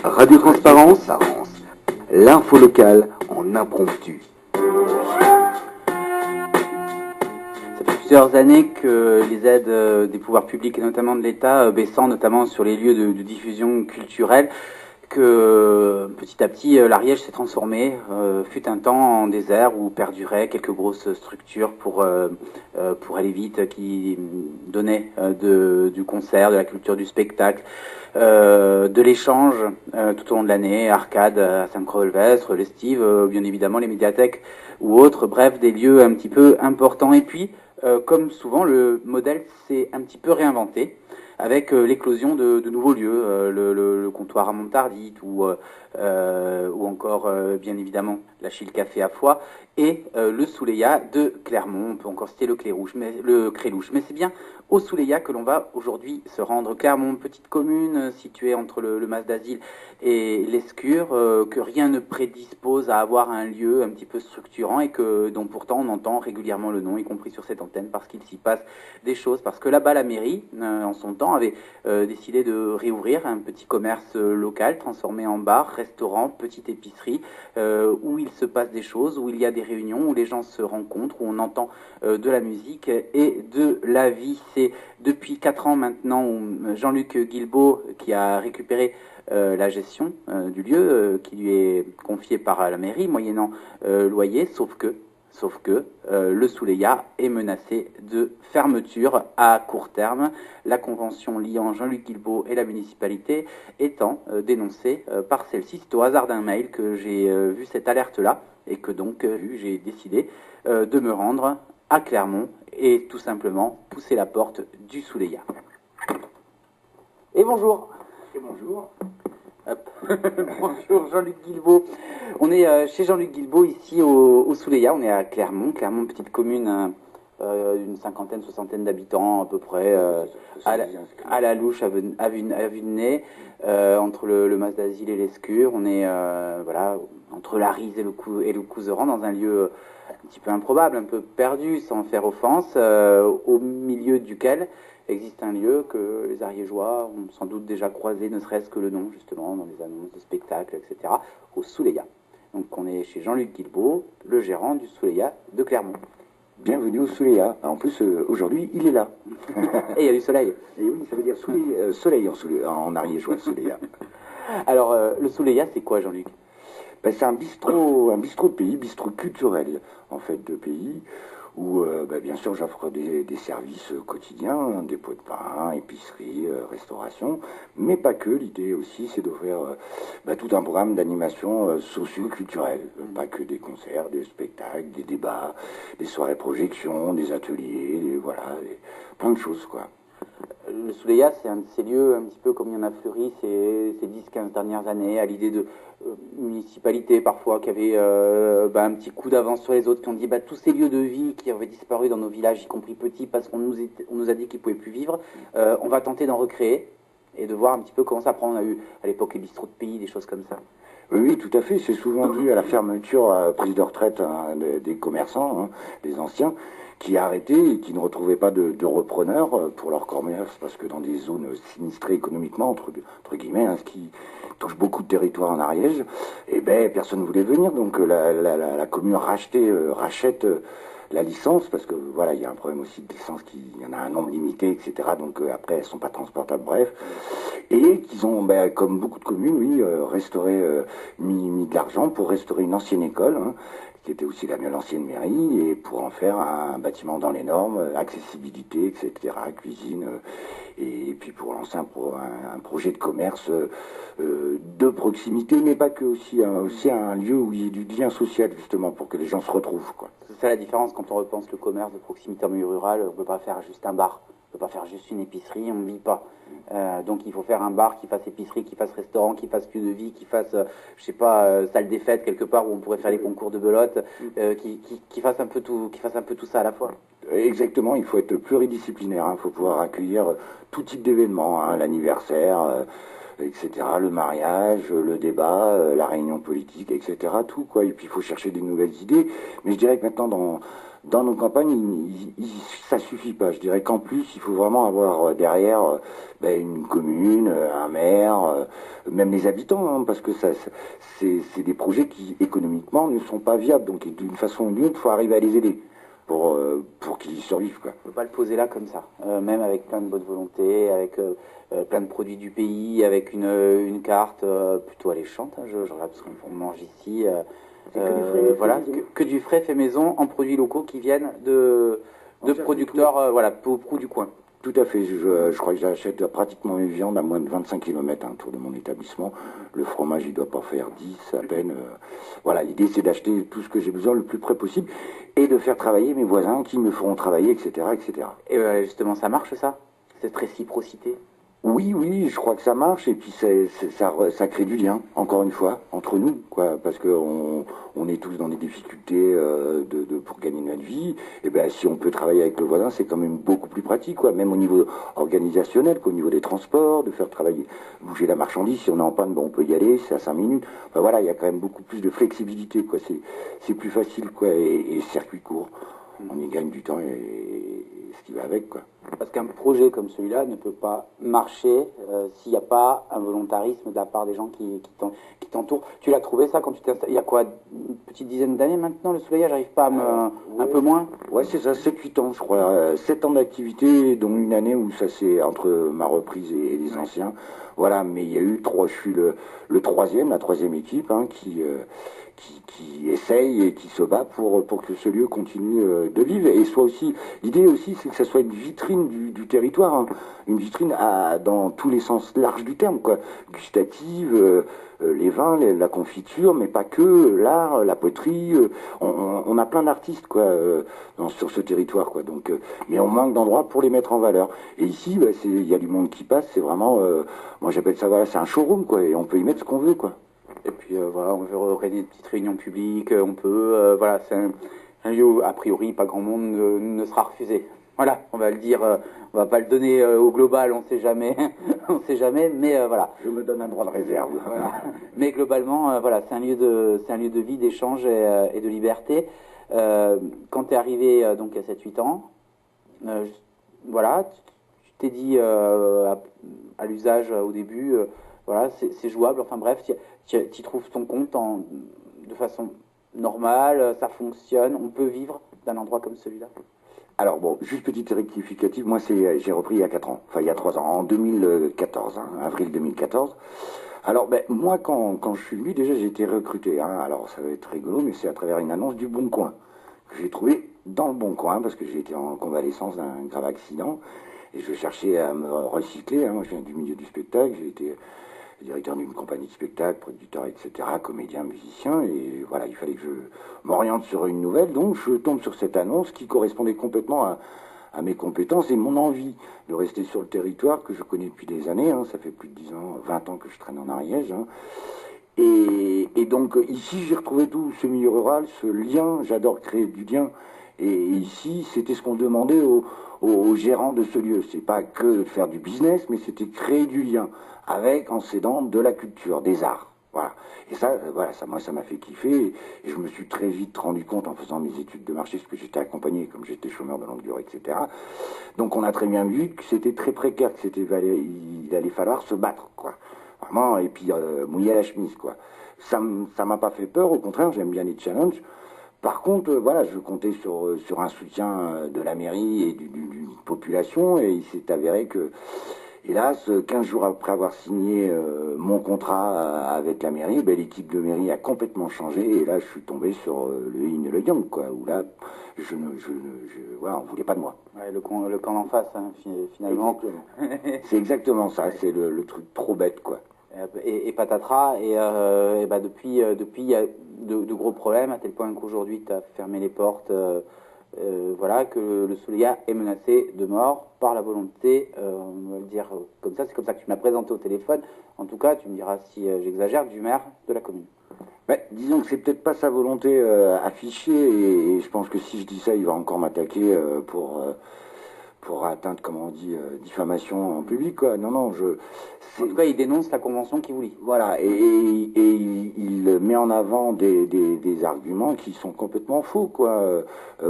Radio Transparence, l'info locale en impromptu. Ça fait plusieurs années que les aides des pouvoirs publics et notamment de l'État baissant notamment sur les lieux de diffusion culturelle, que petit à petit l'Ariège s'est transformé, fut un temps en désert où perduraient quelques grosses structures pour aller vite, qui donnaient du concert, de la culture du spectacle, de l'échange tout au long de l'année, Arcade à Saint-Croix-Olvestre, l'Estive, bien évidemment les médiathèques ou autres, bref, des lieux un petit peu importants. Et puis, comme souvent, le modèle s'est un petit peu réinventé avec l'éclosion de nouveaux lieux, le comptoir à Montardite ou encore, bien évidemment, l'Achille Café à Foix et le Souleya de Clermont. On peut encore citer le Crélouche, mais c'est bien au Souleya que l'on va aujourd'hui se rendre. Clermont, petite commune située entre le Mas d'Asile et l'Escure, que rien ne prédispose à avoir un lieu un petit peu structurant et dont pourtant on entend régulièrement le nom, y compris sur cette antenne, parce qu'il s'y passe des choses. Parce que là-bas, la mairie, en son temps, avait décidé de réouvrir un petit commerce local, transformé en bar, restaurant, petite épicerie, où il se passe des choses, où il y a des réunions, où les gens se rencontrent, où on entend de la musique et de la vie. C'est depuis 4 ans maintenant où Jean-Luc Guilbault, qui a récupéré la gestion du lieu, qui lui est confiée par la mairie, moyennant loyer, sauf que le Souleya est menacé de fermeture à court terme. La convention liant Jean-Luc Guilbault et la municipalité étant dénoncée par celle-ci. C'est au hasard d'un mail que j'ai vu cette alerte-là et que donc j'ai décidé de me rendre à Clermont et tout simplement pousser la porte du Souleya. Et bonjour. Et bonjour. Bonjour Jean-Luc Guilbault. On est chez Jean-Luc Guilbault ici au Souleya, on est à Clermont. Clermont, petite commune, une cinquantaine, soixantaine d'habitants à peu près, à la louche, à vue de nez, entre le Mas d'Asile et l'Escure. On est voilà, entre la Rise et le Couserans, dans un lieu un petit peu improbable, un peu perdu, sans faire offense, au milieu duquel existe un lieu que les Ariégeois ont sans doute déjà croisé, ne serait-ce que le nom, justement, dans les annonces de spectacles, etc., au Souleya. Donc on est chez Jean-Luc Guilbault, le gérant du Souleya de Clermont. Bienvenue au Souleya. En plus, aujourd'hui, il est là. Et il y a du soleil. Et oui, ça veut dire soleil en ariégeois, Souleya. Alors, le Souleya, c'est quoi, Jean-Luc? Ben, c'est un bistrot de pays, bistrot culturel, en fait, de pays, où, bien sûr, j'offre des services quotidiens, des pots de pain, épicerie, restauration, mais pas que. L'idée aussi, c'est d'offrir tout un programme d'animation socio-culturelle, pas que des concerts, des spectacles, des débats, des soirées projections, des ateliers, voilà, plein de choses, quoi. Le Souleya, c'est un de ces lieux, un petit peu comme il y en a fleuri ces 10-15 dernières années, à l'idée de municipalités parfois qui avaient un petit coup d'avance sur les autres, qui ont dit tous ces lieux de vie qui avaient disparu dans nos villages, y compris petits, parce qu'on nous a dit qu'ils ne pouvaient plus vivre, on va tenter d'en recréer et de voir un petit peu comment ça prend. On a eu à l'époque les bistrots de pays, des choses comme ça. Oui, tout à fait. C'est souvent dû à la fermeture, prise de retraite des commerçants, des anciens, qui arrêtaient et qui ne retrouvaient pas de repreneurs pour leur commerce, parce que dans des zones sinistrées économiquement, entre guillemets, ce qui touche beaucoup de territoires en Ariège, personne ne voulait venir. Donc la commune rachète la licence, parce que voilà, il y a un problème aussi de licence, il y en a un nombre limité, etc. Donc après, elles sont pas transportables, bref. Et qu'ils ont, comme beaucoup de communes, oui, mis de l'argent pour restaurer une ancienne école, qui était aussi l'ancienne mairie, et pour en faire un bâtiment dans les normes, accessibilité, etc., cuisine, et puis pour lancer un projet de commerce de proximité, mais pas que, aussi un lieu où il y ait du lien social, justement, pour que les gens se retrouvent, quoi. C'est ça la différence quand on repense le commerce de proximité en milieu rural. On ne peut pas faire juste un bar, on ne peut pas faire juste une épicerie, on ne vit pas. Donc il faut faire un bar qui fasse épicerie, qui fasse restaurant, qui fasse lieu de vie, qui fasse, salle des fêtes quelque part où on pourrait faire les concours de belote, qui fasse un peu tout ça à la fois. Exactement, il faut être pluridisciplinaire, il faut pouvoir accueillir tout type d'événements, l'anniversaire, etc., le mariage, le débat, la réunion politique, etc., tout, quoi. Et puis il faut chercher des nouvelles idées. Mais je dirais que maintenant, dans nos campagnes, ça suffit pas. Je dirais qu'en plus, il faut vraiment avoir derrière une commune, un maire, même les habitants, parce que c'est des projets qui, économiquement, ne sont pas viables. Donc d'une façon ou d'une autre, il faut arriver à les aider pour qu'ils y survivent, quoi. On ne peut pas le poser là comme ça, même avec plein de bonne volonté, avec plein de produits du pays, avec une carte plutôt alléchante. Je regarde parce qu'on mange ici. Que du frais fait maison en produits locaux qui viennent de producteurs pro du coin. Tout à fait, je crois que j'achète pratiquement mes viandes à moins de 25 km autour de mon établissement. Le fromage, il doit pas faire 10 à peine. Voilà, l'idée c'est d'acheter tout ce que j'ai besoin le plus près possible et de faire travailler mes voisins qui me feront travailler, etc. etc. Et justement, ça marche ça? Cette réciprocité? Oui, je crois que ça marche et puis ça crée du lien, encore une fois, entre nous, quoi, parce que on est tous dans des difficultés pour gagner notre vie. Et ben si on peut travailler avec le voisin, c'est quand même beaucoup plus pratique, quoi, même au niveau organisationnel, qu'au niveau des transports, de faire travailler, bouger la marchandise. Si on est en panne, on peut y aller, c'est à 5 minutes. Enfin, voilà, il y a quand même beaucoup plus de flexibilité, quoi. C'est plus facile, quoi, et circuit court. On y gagne du temps et ce qui va avec, quoi. Parce qu'un projet comme celui-là ne peut pas marcher s'il n'y a pas un volontarisme de la part des gens qui t'entourent. Tu l'as trouvé ça quand tu t'es installé? Il y a quoi, une petite dizaine d'années maintenant, le Soleil? J'arrive pas à un peu moins? Ouais, c'est ça, 7-8 ans, je crois. 7 ans d'activité, dont une année où ça c'est entre ma reprise et les anciens. Voilà, mais il y a eu je suis le troisième, la troisième équipe, qui essaye et qui se bat pour que ce lieu continue de vivre et soit aussi, l'idée aussi c'est que ça soit une vitrine du territoire, une vitrine dans tous les sens larges du terme, quoi, gustative, les vins, la confiture, mais pas que, l'art, la poterie, on a plein d'artistes, quoi, sur ce territoire, quoi, donc, mais on manque d'endroits pour les mettre en valeur. Et ici, il y a du monde qui passe, c'est vraiment, moi j'appelle ça, voilà, c'est un showroom, quoi, et on peut y mettre ce qu'on veut, quoi. Et puis on veut organiser des petites réunions publiques, on peut, c'est un lieu où, a priori, pas grand monde ne sera refusé. Voilà, on va le dire, on va pas le donner au global, on sait jamais, on sait jamais, mais voilà. Je me donne un droit de réserve. Voilà. Mais globalement, voilà, c'est un lieu de vie, d'échange et de liberté. Quand tu es arrivé donc à 7-8 ans, voilà, tu t'es dit à l'usage au début, voilà, c'est jouable, enfin bref, tu trouves ton compte de façon normale, ça fonctionne, on peut vivre d'un endroit comme celui-là. Alors bon, juste petite rectificative, moi j'ai repris il y a 4 ans, enfin il y a 3 ans, en 2014, avril 2014. Alors moi quand je suis venu, déjà j'ai été recruté, alors ça va être rigolo, mais c'est à travers une annonce du Bon Coin, que j'ai trouvé dans le Bon Coin, parce que j'ai été en convalescence d'un grave accident, et je cherchais à me recycler, moi je viens du milieu du spectacle, j'ai été directeur d'une compagnie de spectacle, producteur, etc., comédien, musicien, et voilà, il fallait que je m'oriente sur une nouvelle, donc je tombe sur cette annonce qui correspondait complètement à mes compétences et mon envie de rester sur le territoire que je connais depuis des années, ça fait plus de 10 ans, 20 ans que je traîne en Ariège, et donc ici j'ai retrouvé tout ce milieu rural, ce lien, j'adore créer du lien, et ici c'était ce qu'on demandait aux gérants de ce lieu, c'est pas que de faire du business, mais c'était créer du lien, en s'aidant de la culture, des arts. Voilà. Et ça, moi, ça m'a fait kiffer. Et je me suis très vite rendu compte en faisant mes études de marché, parce que j'étais accompagné, comme j'étais chômeur de longue durée, etc. Donc on a très bien vu que c'était très précaire, il allait falloir se battre, quoi. Vraiment, et puis mouiller la chemise, quoi. Ça m'a pas fait peur, au contraire, j'aime bien les challenges. Par contre, voilà, je comptais sur un soutien de la mairie et d'une population, et il s'est avéré que, hélas, 15 jours après avoir signé mon contrat avec la mairie, l'équipe de mairie a complètement changé, et là, je suis tombé sur le yin et le yang, quoi, où là, voilà, on voulait pas de moi. Ouais, le camp d'en face, finalement. C'est exactement ça, c'est le truc trop bête, quoi. Et patatras, et depuis, il y a de gros problèmes, à tel point qu'aujourd'hui, tu as fermé les portes, voilà, que le Souléa est menacé de mort par la volonté, on va le dire comme ça, c'est comme ça que tu m'as présenté au téléphone, en tout cas, tu me diras si j'exagère, du maire de la commune. Disons que c'est peut-être pas sa volonté affichée, et je pense que si je dis ça, il va encore m'attaquer pour atteinte, comment on dit, diffamation en public, quoi. Non, non, En tout cas, il dénonce la convention qui vous lie. voilà, et il met en avant des arguments qui sont complètement faux, quoi.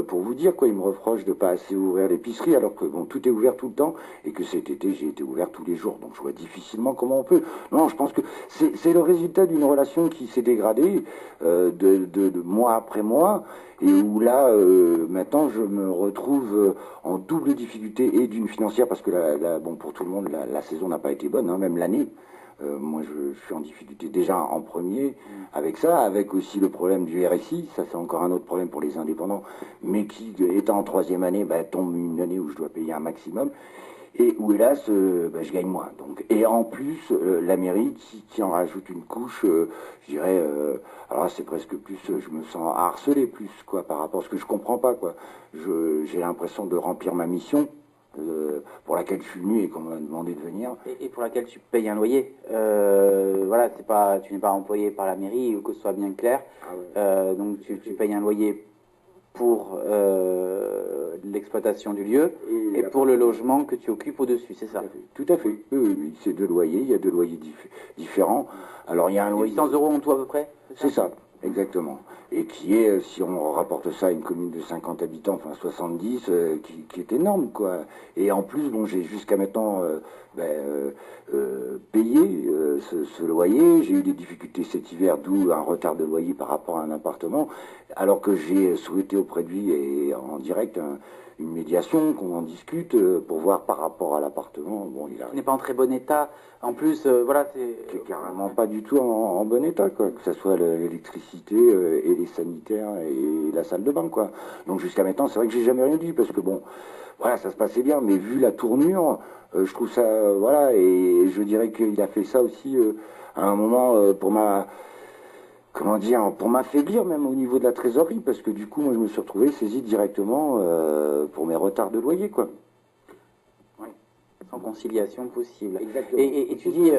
Pour vous dire, quoi, il me reproche de pas assez ouvrir l'épicerie, alors que bon, tout est ouvert tout le temps, et que cet été j'ai été ouvert tous les jours, donc je vois difficilement comment on peut. Non, je pense que c'est le résultat d'une relation qui s'est dégradée de mois après mois, et où là, maintenant, je me retrouve en double difficulté, et d'une financière, parce que bon, pour tout le monde, la saison n'a pas été bonne, hein, même l'année. Moi, je suis en difficulté déjà en premier avec ça, avec aussi le problème du RSI. Ça, c'est encore un autre problème pour les indépendants, mais qui, étant en troisième année, tombe une année où je dois payer un maximum et où, hélas, je gagne moins. Donc, et en plus, la mairie qui en rajoute une couche, je dirais, alors là, c'est presque plus, je me sens harcelé plus, quoi, par rapport à ce que je comprends pas, quoi. J'ai l'impression de remplir ma mission, pour laquelle je suis venu et qu'on m'a demandé de venir. Et pour laquelle tu payes un loyer. Voilà, tu n'es pas employé par la mairie, que ce soit bien clair. Ah ouais. Donc tu payes un loyer pour l'exploitation du lieu et pour le logement que tu occupes au-dessus, c'est ça? Tout à fait. Oui, oui, oui. C'est deux loyers, il y a deux loyers différents. Alors il y a un loyer... 800 euros en tout à peu près? C'est ça, exactement. Et qui est, si on rapporte ça à une commune de 50 habitants, enfin 70, qui est énorme, quoi. Et en plus, bon, j'ai jusqu'à maintenant payé ce loyer. J'ai eu des difficultés cet hiver, d'où un retard de loyer par rapport à un appartement, alors que j'ai souhaité auprès de lui et en direct une médiation, qu'on en discute pour voir par rapport à l'appartement. Bon, il n'est pas en très bon état. En plus, voilà, c'est carrément pas du tout en bon état, quoi. Que ce soit l'électricité et les sanitaires et la salle de bain, quoi. Donc jusqu'à maintenant, c'est vrai que j'ai jamais rien dit parce que bon, voilà, ça se passait bien, mais vu la tournure, je trouve ça, voilà, et je dirais qu'il a fait ça aussi à un moment comment dire, pour m'affaiblir même au niveau de la trésorerie, parce que du coup, moi, je me suis retrouvé saisi directement pour mes retards de loyer, quoi. Oui, sans conciliation possible. Exactement. Et tu dis...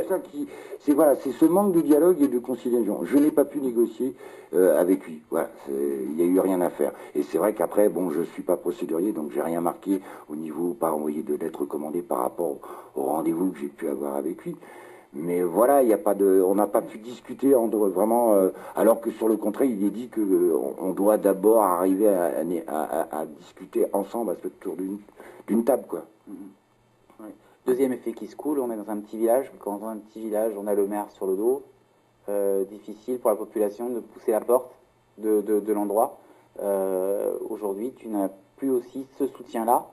c'est ce manque de dialogue et de conciliation. Je n'ai pas pu négocier avec lui. Voilà, il n'y a eu rien à faire. Et c'est vrai qu'après, bon, je suis pas procédurier, donc j'ai rien marqué au niveau, pas envoyé de lettres recommandées par rapport au rendez-vous que j'ai pu avoir avec lui. Mais voilà, il y a pas de, on n'a pas pu discuter vraiment, alors que sur le contraire, il est dit que on doit d'abord arriver à discuter ensemble à ce tour d'une table, quoi. Oui. Deuxième effet qui se coule, on est dans un petit village. Quand dans un petit village, on a le maire sur le dos. Difficile pour la population de pousser la porte de l'endroit. Aujourd'hui, tu n'as plus aussi ce soutien-là,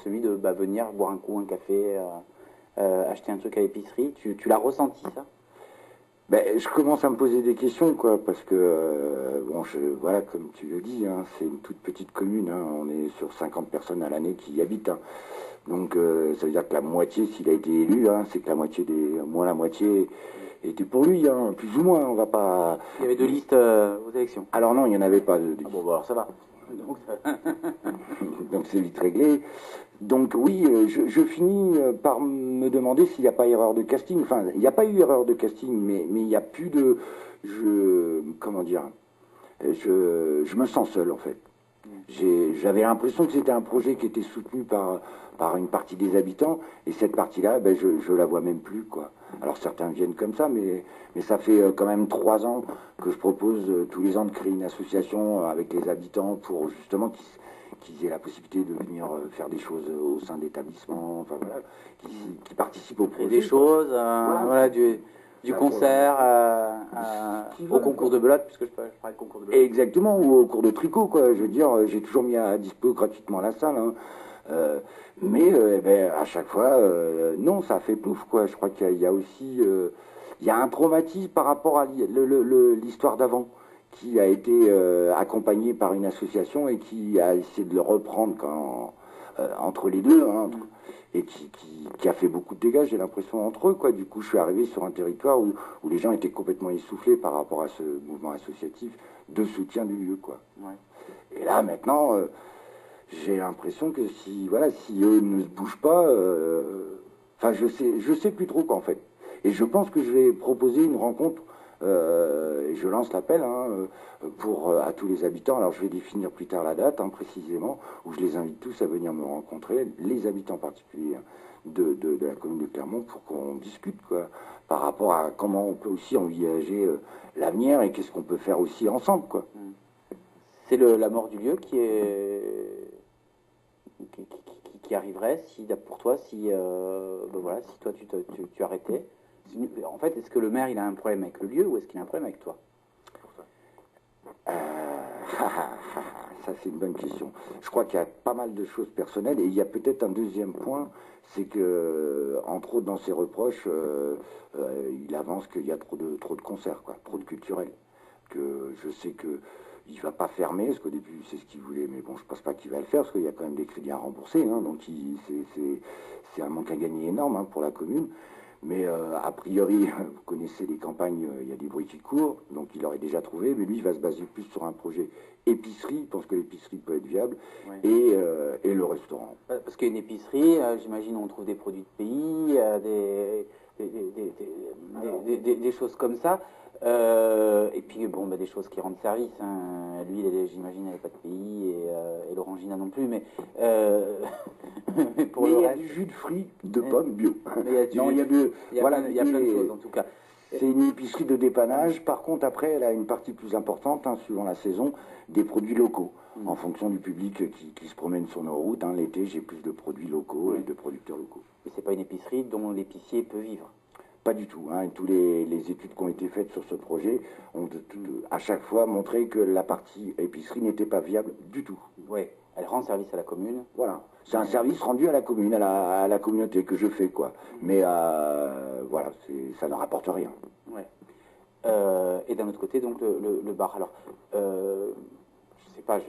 celui de venir boire un coup, un café, acheter un truc à l'épicerie. Tu l'as ressenti, ça? Je commence à me poser des questions, quoi, parce que, bon, voilà, comme tu le dis, hein, c'est une toute petite commune, hein, on est sur 50 personnes à l'année qui y habitent, hein. Donc, ça veut dire que la moitié, s'il a été élu, hein, c'est que moins la moitié était pour lui, hein, plus ou moins, on va pas... Il y avait deux listes aux élections? Alors non, il n'y en avait pas de Ah bon, alors ça va. Donc c'est vite réglé. Donc oui, je finis par me demander s'il n'y a pas erreur de casting. Enfin, il n'y a pas eu erreur de casting, mais il n'y a plus de... comment dire, je me sens seul, en fait. J'avais l'impression que c'était un projet qui était soutenu par une partie des habitants, et cette partie-là, je la vois même plus, quoi. Alors certains viennent comme ça, mais ça fait quand même 3 ans que je propose tous les ans de créer une association avec les habitants pour justement qu'ils aient la possibilité de venir faire des choses au sein d'établissements, enfin voilà, qui participent au projet. Des choses, voilà, du concert au concours de belote, puisque je parlais de concours de belote. Exactement, ou au cours de tricot, quoi. Je veux dire, j'ai toujours mis à dispo gratuitement la salle, hein. À chaque fois, non, ça fait plouf, quoi. Je crois qu'il y a aussi, il y a un traumatisme par rapport à l'histoire d'avant, qui a été accompagné par une association et qui a essayé de le reprendre entre les deux, hein, et qui a fait beaucoup de dégâts, j'ai l'impression, entre eux, quoi. Du coup, je suis arrivé sur un territoire où les gens étaient complètement essoufflés par rapport à ce mouvement associatif de soutien du lieu, quoi. Ouais. Et là, maintenant, j'ai l'impression que si eux ne se bougent pas, je sais plus trop, quoi, en fait. Et je pense que je vais proposer une rencontre Et je lance l'appel à tous les habitants. Alors je vais définir plus tard la date précisément, où je les invite tous à venir me rencontrer, les habitants particuliers de la commune de Clermont, pour qu'on discute quoi, par rapport à comment on peut aussi envisager l'avenir et qu'est-ce qu'on peut faire aussi ensemble, quoi. C'est la mort du lieu qui arriverait si, pour toi, si, voilà, si toi tu arrêtais. En fait, est-ce que le maire il a un problème avec le lieu ou est-ce qu'il a un problème avec toi? Ça c'est une bonne question. Je crois qu'il y a pas mal de choses personnelles et il y a peut-être un deuxième point, c'est que entre autres dans ses reproches, il avance qu'il y a trop de concerts, quoi, trop de culturels. Que je sais que il va pas fermer, parce qu'au début c'est ce qu'il voulait, mais bon je pense pas qu'il va le faire parce qu'il y a quand même des crédits à rembourser, donc c'est un manque à gagner énorme pour la commune. Mais a priori, vous connaissez les campagnes, il y a des bruits qui courent, donc il aurait déjà trouvé, mais lui il va se baser plus sur un projet épicerie, il pense que l'épicerie peut être viable, ouais. Et le restaurant. Parce qu'une épicerie, j'imagine on trouve des produits de pays, des choses comme ça, et puis bon, des choses qui rendent service. Lui, j'imagine, il n'avait pas de pays, et l'Orangina non plus, mais pour il y a du jus de fruits de pommes bio. Il y a plein de choses en tout cas. C'est une épicerie de dépannage. Par contre, après, elle a une partie plus importante, suivant la saison, des produits locaux. En fonction du public qui se promène sur nos routes. L'été, j'ai plus de produits locaux et de producteurs locaux. Mais c'est pas une épicerie dont l'épicier peut vivre? Pas du tout. Tous les études qui ont été faites sur ce projet ont à chaque fois montré que la partie épicerie n'était pas viable du tout. Oui, elle rend service à la commune. Voilà. C'est un service rendu à la commune, à la communauté que je fais, quoi. Mais voilà, ça ne rapporte rien. Ouais. Et d'un autre côté, donc le bar. Alors, je sais pas, je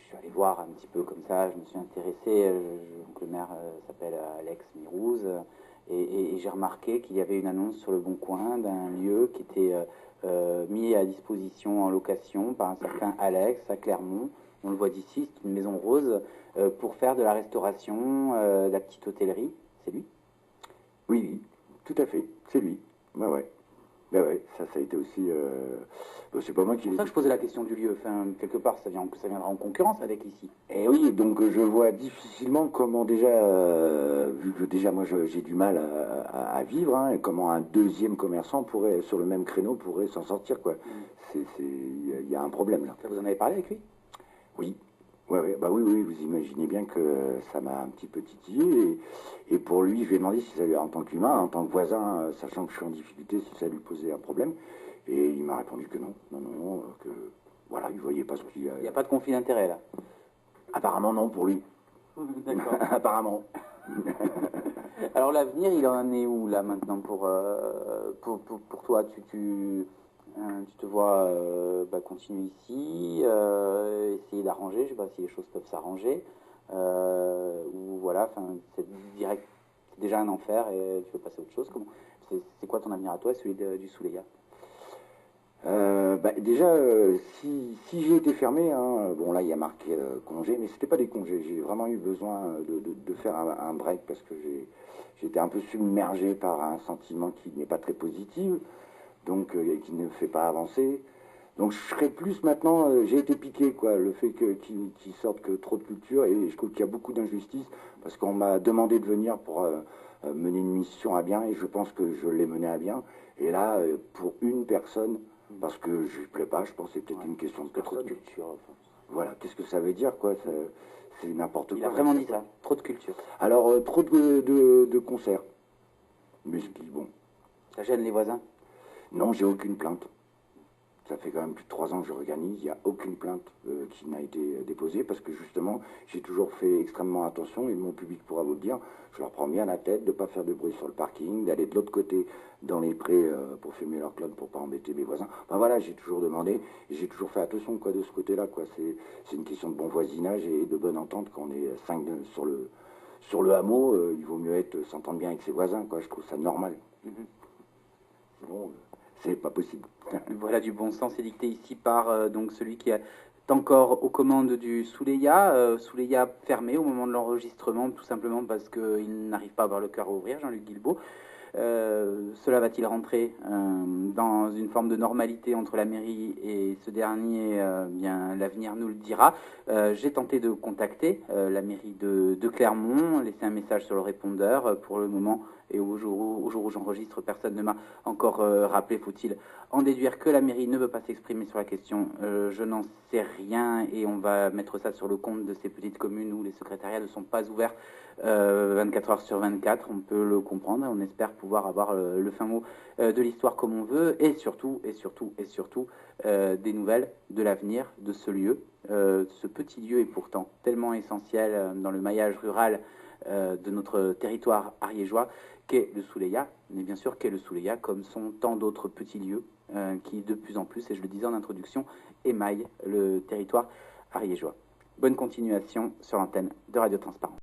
suis allé voir un petit peu comme ça, je me suis intéressé. Donc le maire s'appelle Alex Mirouz, et j'ai remarqué qu'il y avait une annonce sur le Bon Coin d'un lieu qui était mis à disposition en location par un certain Alex à Clermont. On le voit d'ici, c'est une maison rose, pour faire de la restauration, de la petite hôtellerie. C'est lui? Oui, tout à fait, c'est lui. Ouais. Ben ouais, ça a été aussi... c'est pas moi qui... C'est pour ça que je posais la question du lieu. Enfin, quelque part, ça viendra en concurrence avec ici. Et oui, donc je vois difficilement comment déjà, vu que déjà moi j'ai du mal à vivre, et comment un deuxième commerçant pourrait, sur le même créneau, pourrait s'en sortir, quoi. Il y a un problème là. Vous en avez parlé avec lui? Oui. Oui, vous imaginez bien que ça m'a un petit peu titillé, et pour lui, je lui ai demandé si ça lui, en tant qu'humain, en tant que voisin, sachant que je suis en difficulté, si ça lui posait un problème, et il m'a répondu que non, que voilà, il voyait pas ce qu'il y a. Il n'y a pas de conflit d'intérêt là? Apparemment non pour lui. D'accord. Apparemment. Alors l'avenir, il en est où là maintenant pour toi? Tu te vois continuer ici, essayer d'arranger, je sais pas si les choses peuvent s'arranger, ou voilà, c'est direct, c'est déjà un enfer et tu veux passer à autre chose. C'est quoi ton avenir à toi, celui du Souleya? Déjà, si j'ai été fermé, bon là il y a marqué congé, mais c'était pas des congés, j'ai vraiment eu besoin de faire un break parce que j'étais un peu submergé par un sentiment qui n'est pas très positif, donc qui ne fait pas avancer. Donc je serais plus maintenant, j'ai été piqué, quoi, le fait qu'il sorte que trop de culture, et je trouve qu'il y a beaucoup d'injustice, parce qu'on m'a demandé de venir pour mener une mission à bien, et je pense que je l'ai menée à bien, et là, pour une personne, parce que je ne plais pas, je pense que c'est peut-être une question de trop de culture. Voilà, qu'est-ce que ça veut dire, quoi? C'est n'importe quoi. Il a vraiment dit ça, trop de culture. Alors, trop de concerts. Mais ce qui, bon. Ça gêne les voisins? Non, j'ai aucune plainte. Ça fait quand même plus de 3 ans que je organise, il n'y a aucune plainte qui n'a été déposée, parce que justement, j'ai toujours fait extrêmement attention, et mon public pourra vous le dire, je leur prends bien la tête de ne pas faire de bruit sur le parking, d'aller de l'autre côté dans les prés pour fumer leur clope pour ne pas embêter mes voisins. Enfin voilà, j'ai toujours demandé, et j'ai toujours fait attention, quoi, de ce côté-là, quoi. C'est une question de bon voisinage et de bonne entente. Quand on est 5 sur le hameau, il vaut mieux s'entendre bien avec ses voisins, quoi. Je trouve ça normal. Sinon, c'est pas possible. Voilà, du bon sens édicté ici par donc celui qui est encore aux commandes du Souleya. Souleya fermé au moment de l'enregistrement, tout simplement parce qu'il n'arrive pas à avoir le cœur à ouvrir, Jean-Luc Guilbault. Cela va-t-il rentrer dans une forme de normalité entre la mairie et ce dernier? Bien, l'avenir nous le dira. J'ai tenté de contacter la mairie de Clermont, laisser un message sur le répondeur. Pour le moment, et au jour où j'enregistre, personne ne m'a encore rappelé. Faut-il en déduire que la mairie ne veut pas s'exprimer sur la question? Je n'en sais rien, et on va mettre ça sur le compte de ces petites communes où les secrétariats ne sont pas ouverts 24 heures sur 24. On peut le comprendre, on espère pouvoir avoir le fin mot de l'histoire comme on veut, et surtout des nouvelles de l'avenir de ce lieu. Ce petit lieu est pourtant tellement essentiel dans le maillage rural de notre territoire ariégeois qu'est le Souleya, mais bien sûr qu'est le Souleya, comme sont tant d'autres petits lieux qui de plus en plus, et je le disais en introduction, émaillent le territoire ariégeois. Bonne continuation sur l'antenne de Radio Transparence.